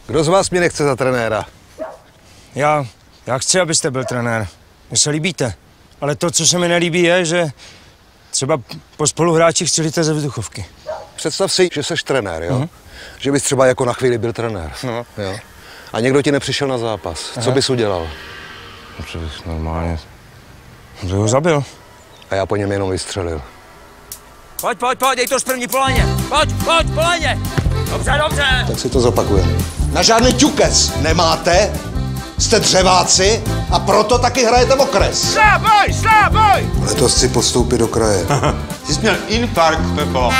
Kdo z vás mě nechce za trenéra? Já chci, abyste byl trenér. Mně se líbíte. Ale to, co se mi nelíbí, je, že třeba po spoluhráčích střelíte ze vzduchovky. Představ si, že seš trenér, jo? Že bys třeba jako na chvíli byl trenér. No. Jo? A někdo ti nepřišel na zápas. Co bys udělal? Co bys normálně... Bych ho zabil. A já po něm jenom vystřelil. Pojď, dej to z první polaně. Pojď, polaně. Dobře. Tak si to zopakujeme. Na žádný ťukec nemáte, jste dřeváci a proto taky hrajete v okres. Sláboj! Letos chci postoupit do kraje. Jsi měl infarkt, Pepo.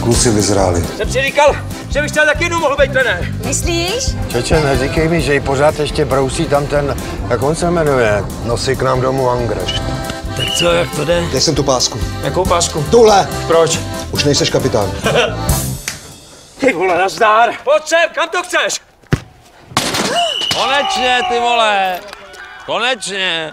Kluci vyzráli. Jsem si říkal, že bych třeba taky jednou mohl být trenér. Myslíš? Čeče, neříkej mi, že jí pořád ještě brousí tam ten, jak on se jmenuje, nosí k nám domů Angrešt. Tak co, jak to jde? Dej sem tu pásku. Jakou pásku? Tuhle! Proč? Už nejseš kapitán. Ty vole, nazdár! Pojď sem, kam to chceš? Konečně, ty vole! Konečně!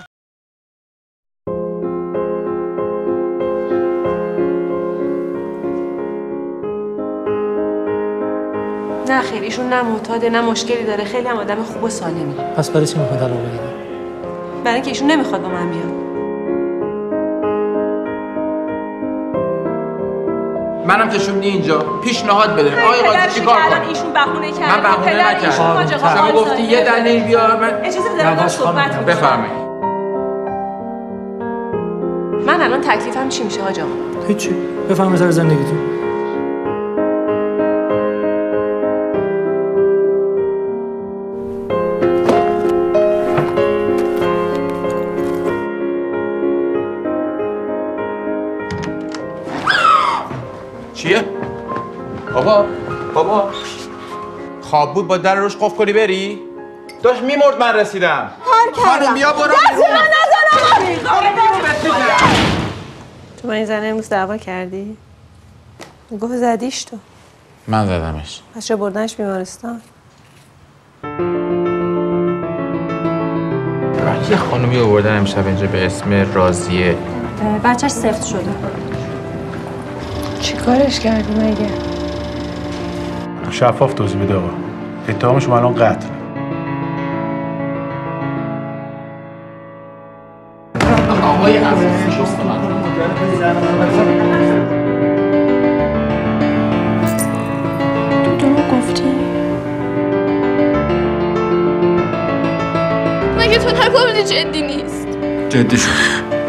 نه خیلی ایشون نه معتاده نه مشکلی داره خیلی هم آدم خوب و سالمی. پس برای چی میخواد الان بگیره؟ برای اینکه ایشون نمیخواد با من بیاد. منم کشوندی اینجا پیشنهاد بده آقای قاضی چیکار کنم ایشون بهونه کرد. من بهونه نکردم شما گفتی یه دلیل بیار من اجازه بده من صحبت کنم. بفرمایید من الان تکلیفم چی میشه حاج آقا؟ هیچی بفهم بذار زندگیتون. چیه؟ بابا خواب بود با در روش قفل کنی بری؟ داشت میمرد من رسیدم خانم بیا برو تو با این زنه امروز دعوا کردی؟ گفت زدیش تو. من زدمش. پس چه بردنش بیمارستان؟ یه خانومی آوردن امشب اینجا به اسم راضیه. بچهش سفت شده. چی کارش کردی مگه؟ شفاف توضیح بده آقا. اتهامش الان قتل. آقای عزیزی شست من. تو گفتی؟ مگه تو نگفتی جدی نیست؟ جدی شد.